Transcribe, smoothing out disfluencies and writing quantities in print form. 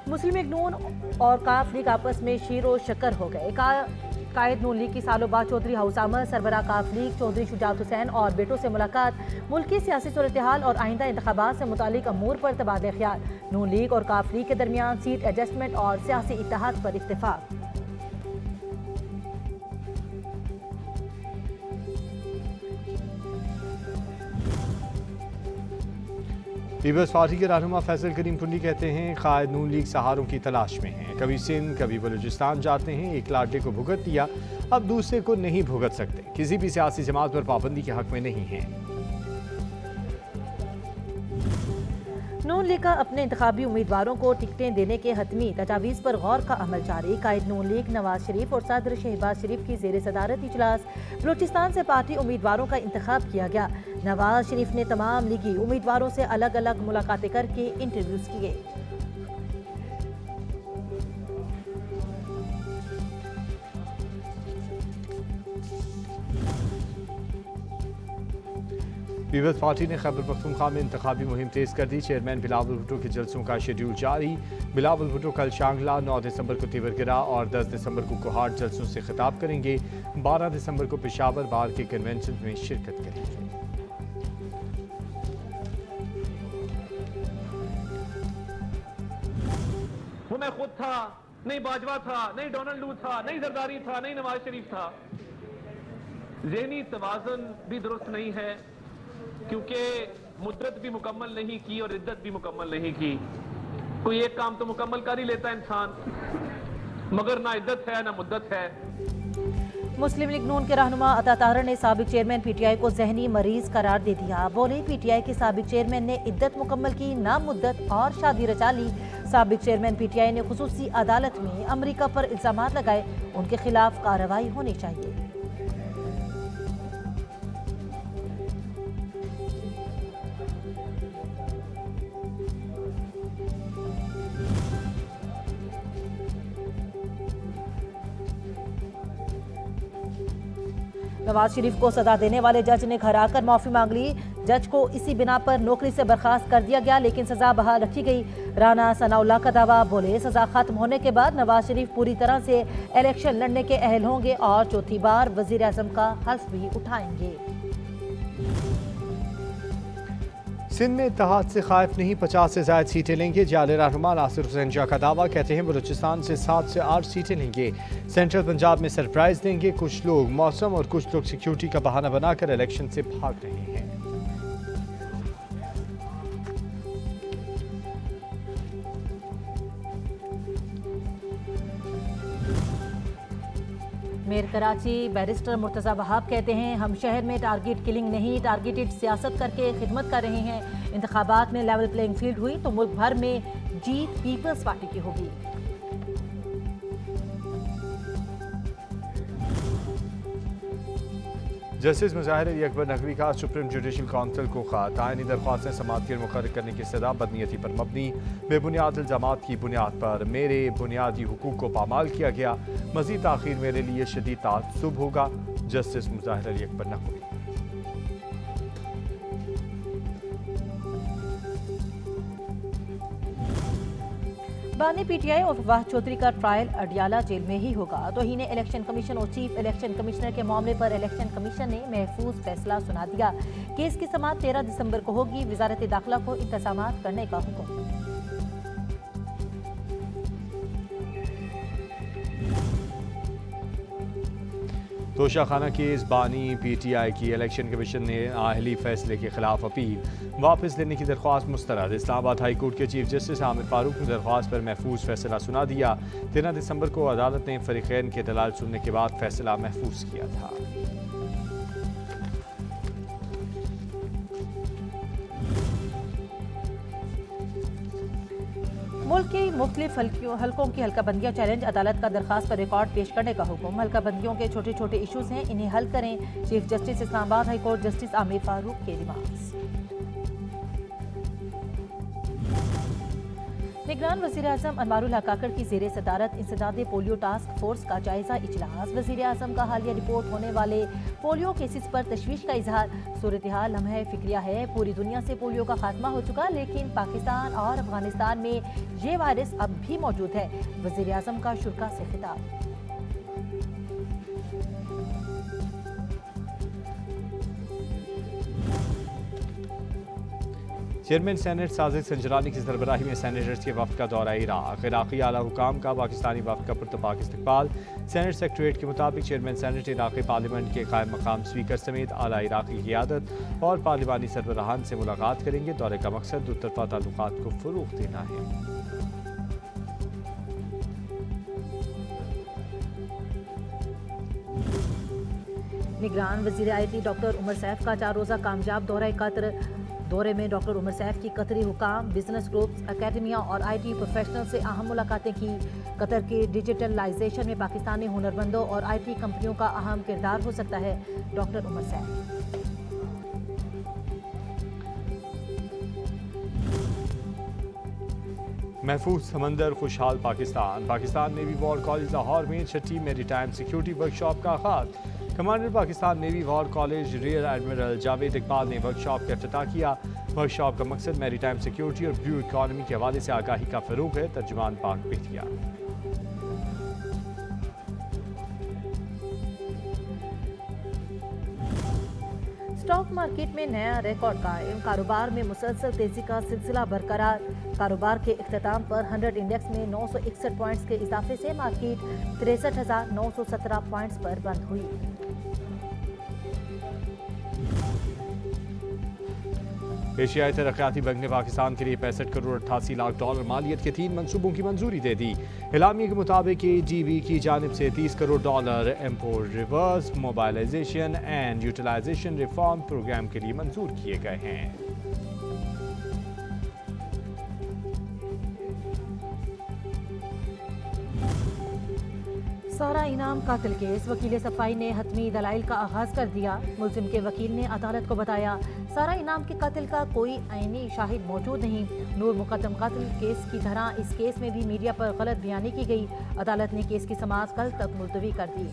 मुस्लिम league नून और काफ league आपस में शीरो शक्कर हो गए। कायद नून लीग की सालों बाद चौधरी हाउस आमद सरबराह काफ लीग चौधरी शुजात हुसैन और बेटों से मुलाकात, मुल्क की सियासी सूरत हाल और आइंदा इंतखाबात से मुतालिक अमूर पर तबादला ख्याल। नून लीग और काफ लीग के दरमियान सीट एडजस्टमेंट और सियासी इत्तेहाद पर इत्तेफाक। पीपल्स पार्टी के रहनुमा फैसल करीम पुंडी कहते हैं कायद नून लीग सहारों की तलाश में हैं। कभी सिंध कभी बलूचिस्तान जाते हैं, एक लाडले को भुगत दिया, अब दूसरे को नहीं भुगत सकते। किसी भी सियासी जमात पर पाबंदी के हक में नहीं है। नून लीग का अपने इंतखाबी उम्मीदवारों को टिकटें देने के हतमी तजावीज़ पर गौर का अमल जारी। कायद नून लीग नवाज शरीफ और सदर शहबाज शरीफ की जेर सदारत इजलास, बलूचिस्तान से पार्टी उम्मीदवारों का इंतखाब किया गया। नवाज शरीफ ने तमाम लीगी उम्मीदवारों से अलग अलग मुलाकातें करके इंटरव्यूज किए। पीपल्स पार्टी ने खैबर पख्तूनख्वा में इंतखाबी मुहिम तेज कर दी। चेयरमैन बिलावल भुट्टो के जलसों का शेड्यूल जारी। बिलावल भुट्टो कल शांगला, 9 दिसंबर को तिवरगिरा और 10 दिसंबर को कोहाट जलसों से खिताब करेंगे। 12 दिसंबर को पेशावर बार के कन्वेंशन में शिरकत करेंगे। वो मैं खुद था, नहीं बाजवा था, नहीं डोनाल्ड लू था, नहीं जरदारी था, नहीं नवाज शरीफ था। ज़हनी तवाज़ुन भी दुरुस्त नहीं है, क्योंकि मुद्दत भी मुकम्मल नहीं की और इद्दत भी मुकम्मल नहीं की। कोई एक काम तो मुकम्मल कर ही लेता इंसान, मगर ना इद्दत है ना मुद्दत है। मुस्लिम लीग नून के रहनुमा अता ताहर ने साबिक चेयरमैन पीटीआई को जहनी मरीज करार दे दिया। बोले पीटीआई के साबिक चेयरमैन ने इद्दत मुकम्मल की, ना मुद्दत और शादी रचा ली। साबिक चेयरमैन पीटीआई ने खुसूसी अदालत में अमरीका पर इल्जामात लगाए, उनके खिलाफ कार्रवाई होनी चाहिए। नवाज शरीफ को सजा देने वाले जज ने घर आकर माफी मांग ली। जज को इसी बिना पर नौकरी से बर्खास्त कर दिया गया, लेकिन सजा बहाल रखी गई। राना सनाउल्लाह का दावा, बोले सजा खत्म होने के बाद नवाज शरीफ पूरी तरह से इलेक्शन लड़ने के अहल होंगे और चौथी बार वजीर आजम का हल्फ भी उठाएंगे। सिंध में इत्तेहाद से खाइफ नहीं, 50 से ज्यादा सीटें लेंगे। जाले रहनुमा नासिर हुसैन शाह का दावा, कहते हैं बलूचिस्तान से 7 से 8 सीटें लेंगे। सेंट्रल पंजाब में सरप्राइज देंगे। कुछ लोग मौसम और कुछ लोग सिक्योरिटी का बहाना बनाकर इलेक्शन से भाग रहे हैं। मेयर कराची बैरिस्टर मुर्तज़ा वहाब कहते हैं, हम शहर में टारगेट किलिंग नहीं, टारगेटेड सियासत करके खिदमत कर रहे हैं। इंतखाबात में लेवल प्लेइंग फील्ड हुई तो मुल्क भर में जीत पीपल्स पार्टी की होगी। जस्टिस मुजाहिर अली अकबर नकवी का सुप्रीम जुडिशल काउंसिल को खत, आईनी दरख्वास्तें समाअत मुकर्रर करने की सदा बदनीयती पर मबनी, बेबुनियाद इल्जामात की बुनियाद पर मेरे बुनियादी हुकूक को पामाल किया गया। मजीद ताखीर मेरे लिए शदीद ताज्जुब होगा। जस्टिस मुजाहिर अली अकबर नकवी। बानी पीटीआई और फवाद चौधरी का ट्रायल अडियाला जेल में ही होगा। तौहीन इलेक्शन कमीशन और चीफ इलेक्शन कमिश्नर के मामले पर इलेक्शन कमीशन ने महफूज फैसला सुना दिया। केस की समाअत 13 दिसंबर को होगी। वजारत दाखिला को इंतजामात करने का हुक्म। तोशाखाना केस, बानी पीटीआई की इलेक्शन कमीशन ने आहली फैसले के खिलाफ अपील वापस लेने की दरख्वास्त मुस्तरद। इस्लामाबाद हाई कोर्ट के चीफ जस्टिस आमिर फारूक ने दरख्वास्त पर महफूज फैसला सुना दिया। 13 दिसंबर को अदालत ने फरीकैन के दलाल सुनने के बाद फैसला महफूज किया था। मुल्क की मुख्तलिफ हल्कों की हल्काबंदियाँ चैलेंज, अदालत का दरखास्त पर रिकॉर्ड पेश करने का हुक्म। हल्काबंदियों के छोटे छोटे इशूज़ हैं, इन्हें हल करें। Chief justice Islamabad high court justice Aamir Farooq के रिमार्क्स। निगरान वज़ीर-ए-आज़म अनवारुल हक काकड़ की ज़ेरे सदारत इंसदादे पोलियो टास्क फोर्स का जायजा इजलास। वज़ीर-ए-आज़म का हालिया रिपोर्ट होने वाले पोलियो केसेस पर तशवीश का इजहार। सूरत हाल लम्हे फिक्रिया है, पूरी दुनिया से पोलियो का खात्मा हो चुका, लेकिन पाकिस्तान और अफगानिस्तान में ये वायरस अब भी मौजूद है। वज़ीर-ए-आज़म का शुरा से खिताब। चेयरमैन सेनेट साजिद संजरानी की सरबराही में सेनेटर्स के वफ्द का दौरा इराक। इराक़ी आला हुकाम का पाकिस्तानी वफ्द का पुरतपाक इस्तकबाल। सेनेट सेक्रेटरीट के मुताबिक चेयरमैन सेनेट इराक़ी पार्लियामेंट के कायम मकाम स्पीकर समेत आला इराक़ी क़ियादत और पार्लिमानी सरबराहान से मुलाकात करेंगे। दौरे का मकसद दो तरफ़ा ताल्लुकात को फ़रोग़ देना है। निगरान वज़ीर IT डॉक्टर उमर सैफ का 4 रोज़ा कामयाब दौरा कतर। दौरे में डॉक्टर उमर सैफ की कतरी हुकाम, बिजनेस ग्रुप्स, अकेडमिया और IT प्रोफेशनल से अहम मुलाकातें की। कतर के डिजिटलाइजेशन में पाकिस्तानी हुनरमंदों और IT कंपनियों का अहम किरदार हो सकता है। डॉक्टर उमर सैफ। महफूज समंदर खुशहाल Pakistan. Pakistan navy war college Lahore में 6ठी मेरीटाइम सिक्योरिटी वर्कशॉप का आगाज। Commander Pakistan navy war college rear admiral Javed Iqbal ने वर्कशॉप का इफ्तिताह किया। वर्कशॉप का मकसद मैरीटाइम सिक्योरिटी और ब्लू इकॉनमी के हवाले से आगाही का फ़रोग़ है। तर्जुमान पाक बेहतिया। स्टॉक मार्केट में नया रिकॉर्ड कायम, कारोबार में मुसलसल तेजी का सिलसिला बरकरार। कारोबार के इख्तिताम पर 100 इंडेक्स में 961 पॉइंट्स के इजाफे से मार्केट 63,917 पॉइंट्स पर बंद हुई। एशियाई तरक्याती बैंक ने पाकिस्तान के लिए 65 करोड़ 88 लाख डॉलर मालियत के 3 मंसूबों की मंजूरी दे दी। एलामिया के मुताबिक ADB की जानिब से 30 crore dollar import reverse mobilisation and utilisation reform program के लिए मंजूर किए गए हैं। सारा इनाम कातिल केस, वकील सफाई ने हतमी दलाइल का आगाज कर दिया। मुलजिम के वकील ने अदालत को बताया सारा इनाम के कातिल का कोई आईनी शाहिद मौजूद नहीं। नूर मुकदम कातिल केस की तरह इस केस में भी मीडिया पर गलत बयानी की गई। अदालत ने केस की समाअत कल तक मुलतवी कर दी।